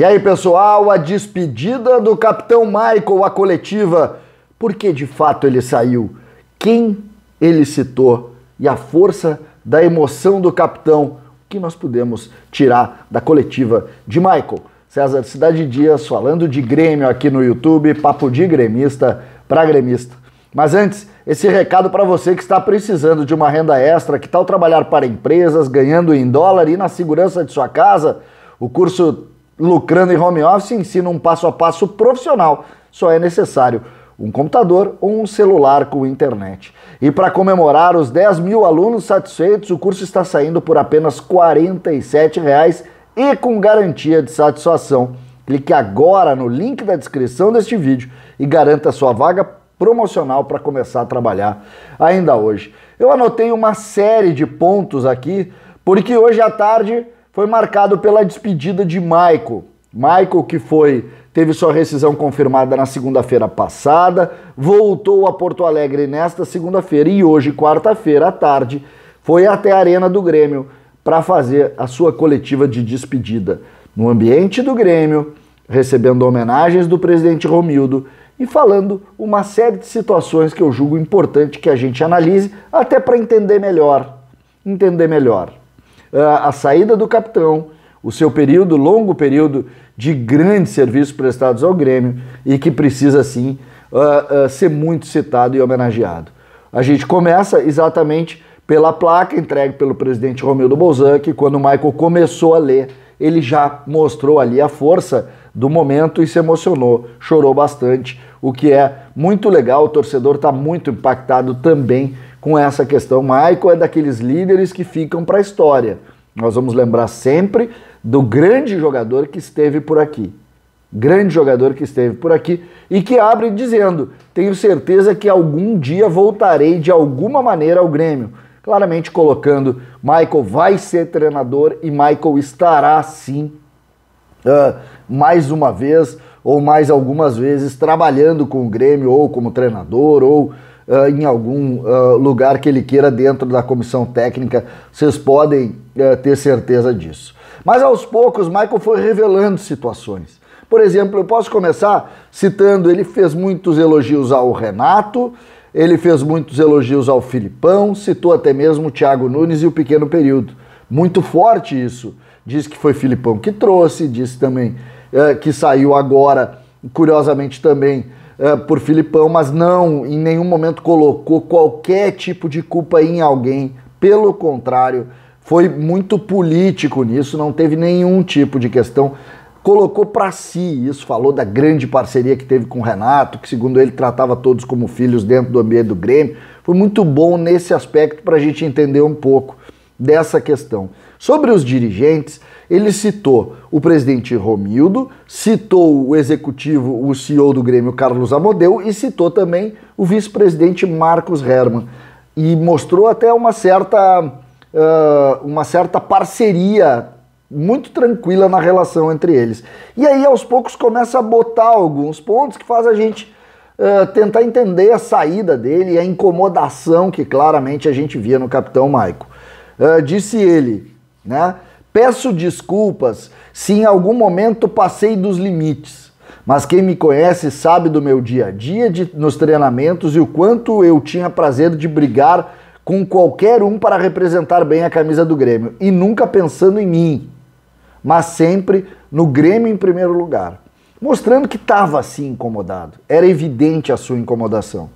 E aí, pessoal, a despedida do capitão Michael, a coletiva, porque de fato ele saiu, quem ele citou e a força da emoção do capitão, o que nós podemos tirar da coletiva de Michael. César Cidade Dias falando de Grêmio aqui no YouTube, papo de gremista para gremista. Mas antes, esse recado para você que está precisando de uma renda extra, que tal trabalhar para empresas, ganhando em dólar e na segurança de sua casa? O curso Lucrando em Home Office ensina um passo a passo profissional. Só é necessário um computador ou um celular com internet. E para comemorar os 10 mil alunos satisfeitos, o curso está saindo por apenas R$ 47,00 e com garantia de satisfação. Clique agora no link da descrição deste vídeo e garanta sua vaga promocional para começar a trabalhar ainda hoje. Eu anotei uma série de pontos aqui, porque hoje à tarde foi marcado pela despedida de Michael. Michael, que teve sua rescisão confirmada na segunda-feira passada, voltou a Porto Alegre nesta segunda-feira e hoje, quarta-feira à tarde, foi até a Arena do Grêmio para fazer a sua coletiva de despedida. No ambiente do Grêmio, recebendo homenagens do presidente Romildo e falando uma série de situações que eu julgo importante que a gente analise, até para entender melhor. A saída do capitão, o seu longo período de grandes serviços prestados ao Grêmio e que precisa sim ser muito citado e homenageado. A gente começa exatamente pela placa entregue pelo presidente Romildo Bolzan, que quando o Michael começou a ler, ele já mostrou ali a força do momento e se emocionou, chorou bastante, o que é muito legal. O torcedor está muito impactado também com essa questão. Michael é daqueles líderes que ficam para a história. Nós vamos lembrar sempre do grande jogador que esteve por aqui. E que abre dizendo: tenho certeza que algum dia voltarei de alguma maneira ao Grêmio. Claramente colocando, Michael vai ser treinador e Michael estará sim mais uma vez ou mais algumas vezes trabalhando com o Grêmio, ou como treinador, ou em algum lugar que ele queira dentro da comissão técnica. Vocês podem ter certeza disso. Mas aos poucos, Michael foi revelando situações. Por exemplo, eu posso começar citando, ele fez muitos elogios ao Renato, ele fez muitos elogios ao Filipão, citou até mesmo o Thiago Nunes e o pequeno período. Muito forte isso. Diz que foi Filipão que trouxe, disse também que saiu agora, curiosamente também, por Filipão, mas não, em nenhum momento colocou qualquer tipo de culpa em alguém. Pelo contrário, foi muito político nisso, não teve nenhum tipo de questão. Colocou para si isso, falou da grande parceria que teve com o Renato, que segundo ele tratava todos como filhos dentro do ambiente do Grêmio. Foi muito bom nesse aspecto para a gente entender um pouco dessa questão. Sobre os dirigentes, ele citou o presidente Romildo, citou o executivo, o CEO do Grêmio, Carlos Amodeu, e citou também o vice-presidente Marcos Herrmann. E mostrou até uma certa parceria muito tranquila na relação entre eles. E aí, aos poucos, começa a botar alguns pontos que faz a gente tentar entender a saída dele e a incomodação que claramente a gente via no capitão Michael. Disse ele, né? Peço desculpas se em algum momento passei dos limites, mas quem me conhece sabe do meu dia a dia nos treinamentos e o quanto eu tinha prazer de brigar com qualquer um para representar bem a camisa do Grêmio, e nunca pensando em mim, mas sempre no Grêmio em primeiro lugar, mostrando que estava assim incomodado. Era evidente a sua incomodação.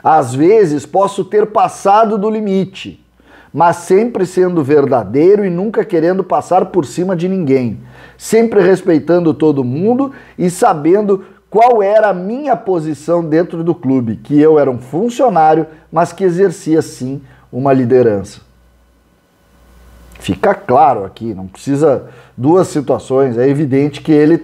Às vezes posso ter passado do limite, mas sempre sendo verdadeiro e nunca querendo passar por cima de ninguém, sempre respeitando todo mundo e sabendo qual era a minha posição dentro do clube, que eu era um funcionário, mas que exercia sim uma liderança. Fica claro aqui, não precisa duas situações, é evidente que ele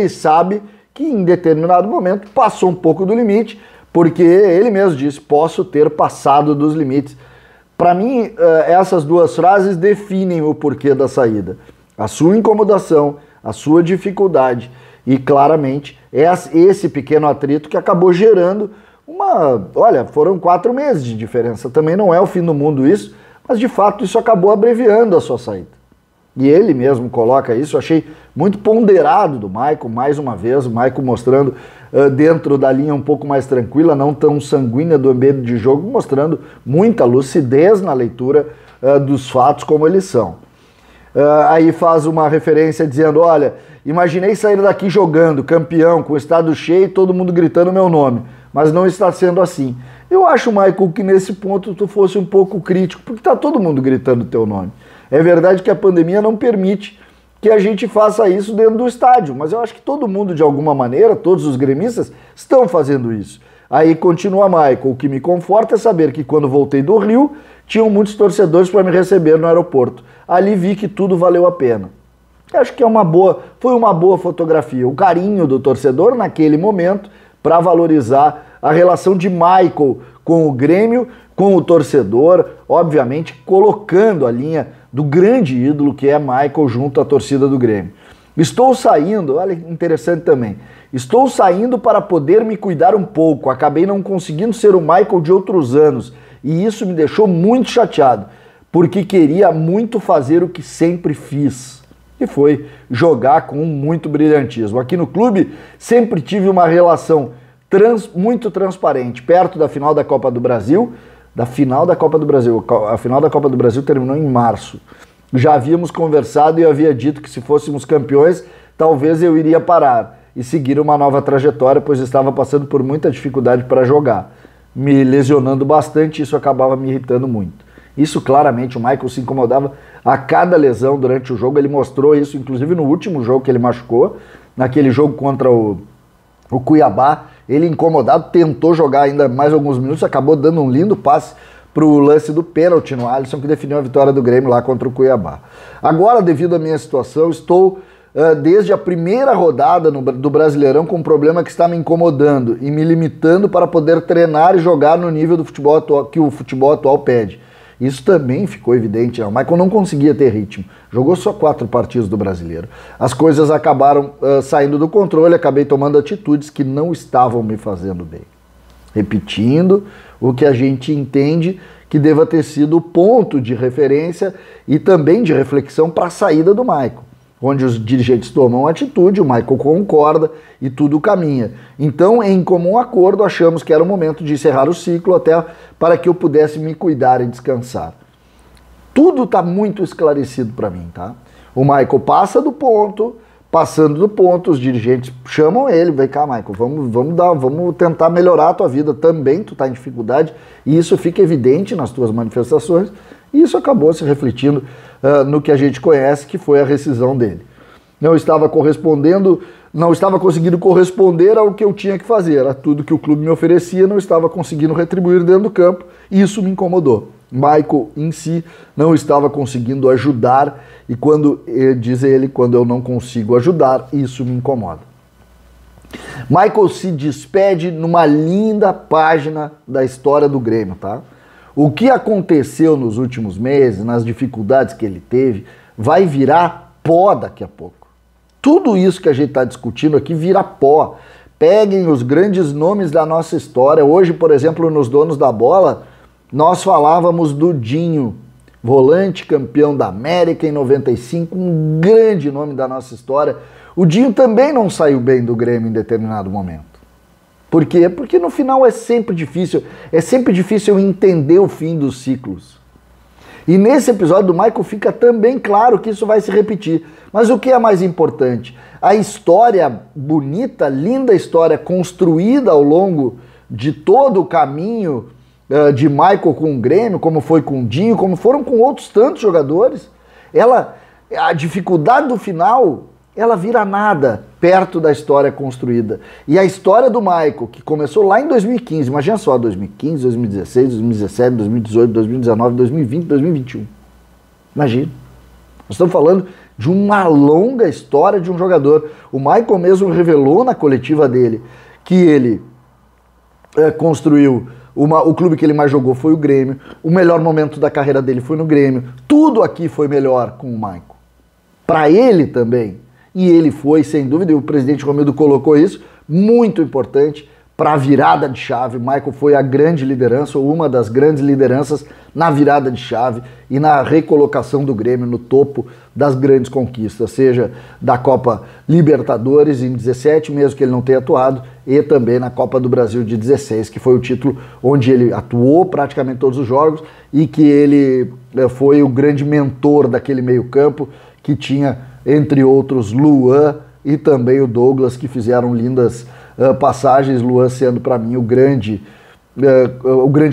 sabe que em determinado momento passou um pouco do limite, porque ele mesmo disse: posso ter passado dos limites. Para mim, essas duas frases definem o porquê da saída. A sua incomodação, a sua dificuldade e, claramente, esse pequeno atrito que acabou gerando Olha, foram 4 meses de diferença. Também não é o fim do mundo isso, mas, de fato, isso acabou abreviando a sua saída. E ele mesmo coloca isso, eu achei muito ponderado do Michael, mais uma vez, o Michael mostrando dentro da linha um pouco mais tranquila, não tão sanguínea do ambiente de jogo, mostrando muita lucidez na leitura dos fatos como eles são. Aí faz uma referência dizendo, olha, imaginei sair daqui jogando, campeão, com o estado cheio, todo mundo gritando meu nome, mas não está sendo assim. Eu acho, Michael, que nesse ponto tu fosse um pouco crítico, porque está todo mundo gritando teu nome. É verdade que a pandemia não permite que a gente faça isso dentro do estádio, mas eu acho que todo mundo, de alguma maneira, todos os gremistas, estão fazendo isso. Aí continua Michael, o que me conforta é saber que quando voltei do Rio, tinham muitos torcedores para me receber no aeroporto. Ali vi que tudo valeu a pena. Eu acho que foi uma boa fotografia, o carinho do torcedor naquele momento para valorizar a relação de Michael com o Grêmio, com o torcedor, obviamente colocando a linha do grande ídolo que é Michael junto à torcida do Grêmio. Estou saindo, olha interessante também, estou saindo para poder me cuidar um pouco, acabei não conseguindo ser o Michael de outros anos e isso me deixou muito chateado, porque queria muito fazer o que sempre fiz, e foi jogar com muito brilhantismo. Aqui no clube sempre tive uma relação muito transparente, perto da final da Copa do Brasil, a final da Copa do Brasil terminou em março. Já havíamos conversado e eu havia dito que se fôssemos campeões, talvez eu iria parar e seguir uma nova trajetória, pois estava passando por muita dificuldade para jogar, me lesionando bastante, isso acabava me irritando muito. Isso claramente, o Michael se incomodava a cada lesão durante o jogo, ele mostrou isso inclusive no último jogo que ele machucou, naquele jogo contra o Cuiabá, ele incomodado, tentou jogar ainda mais alguns minutos, acabou dando um lindo passe para o lance do pênalti no Alisson, que definiu a vitória do Grêmio lá contra o Cuiabá. Agora, devido à minha situação, estou desde a primeira rodada do Brasileirão com um problema que está me incomodando e me limitando para poder treinar e jogar no nível do futebol atual, que o futebol atual pede. Isso também ficou evidente, o Michael não conseguia ter ritmo, jogou só 4 partidas do Brasileiro. As coisas acabaram saindo do controle, acabei tomando atitudes que não estavam me fazendo bem. Repetindo o que a gente entende que deva ter sido o ponto de referência e também de reflexão para a saída do Michael, onde os dirigentes tomam atitude, o Michael concorda e tudo caminha. Então, em comum acordo, achamos que era o momento de encerrar o ciclo até para que eu pudesse me cuidar e descansar. Tudo está muito esclarecido para mim, tá? O Michael passa do ponto, passando do ponto, os dirigentes chamam ele, vem cá, Michael, vamos tentar melhorar a tua vida também, tu está em dificuldade, e isso fica evidente nas tuas manifestações, e isso acabou se refletindo no que a gente conhece, que foi a rescisão dele. Não estava conseguindo corresponder ao que eu tinha que fazer, a tudo que o clube me oferecia, não estava conseguindo retribuir dentro do campo, e isso me incomodou. Michael em si não estava conseguindo ajudar, e diz ele, quando eu não consigo ajudar, isso me incomoda. Michael se despede numa linda página da história do Grêmio, tá? O que aconteceu nos últimos meses, nas dificuldades que ele teve, vai virar pó daqui a pouco. Tudo isso que a gente está discutindo aqui vira pó. Peguem os grandes nomes da nossa história. Hoje, por exemplo, nos Donos da Bola, nós falávamos do Dinho, volante campeão da América em 95, um grande nome da nossa história. O Dinho também não saiu bem do Grêmio em determinado momento. Por quê? Porque no final é sempre difícil entender o fim dos ciclos. E nesse episódio do Michael fica também claro que isso vai se repetir. Mas o que é mais importante? A história bonita, linda história construída ao longo de todo o caminho de Michael com o Grêmio, como foi com o Dinho, como foram com outros tantos jogadores, a dificuldade do final, ela vira nada perto da história construída. E a história do Michael, que começou lá em 2015, imagina só, 2015, 2016, 2017, 2018, 2019, 2020, 2021. Imagina. Nós estamos falando de uma longa história de um jogador. O Michael mesmo revelou na coletiva dele que ele construiu o clube que ele mais jogou foi o Grêmio, o melhor momento da carreira dele foi no Grêmio, tudo aqui foi melhor com o Michael. Para ele também. E ele foi, sem dúvida, e o presidente Romildo colocou isso, muito importante para a virada de chave. Michael foi a grande liderança, ou uma das grandes lideranças na virada de chave e na recolocação do Grêmio no topo das grandes conquistas, seja da Copa Libertadores em 17, mesmo que ele não tenha atuado, e também na Copa do Brasil de 16, que foi o título onde ele atuou praticamente todos os jogos e que ele foi o grande mentor daquele meio-campo que tinha, entre outros, Luan e também o Douglas, que fizeram lindas passagens, Luan sendo para mim o grande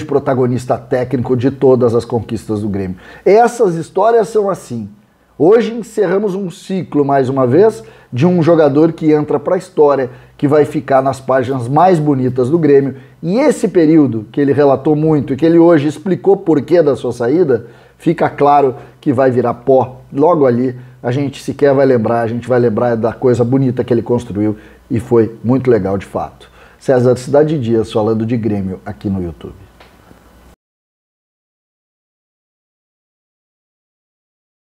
protagonista técnico de todas as conquistas do Grêmio. Essas histórias são assim. Hoje encerramos um ciclo, mais uma vez, de um jogador que entra para a história, que vai ficar nas páginas mais bonitas do Grêmio. E esse período que ele relatou muito e que ele hoje explicou porquê da sua saída, fica claro que vai virar pó. Logo ali, a gente sequer vai lembrar, a gente vai lembrar da coisa bonita que ele construiu e foi muito legal de fato. César Cidade Dias falando de Grêmio aqui no YouTube.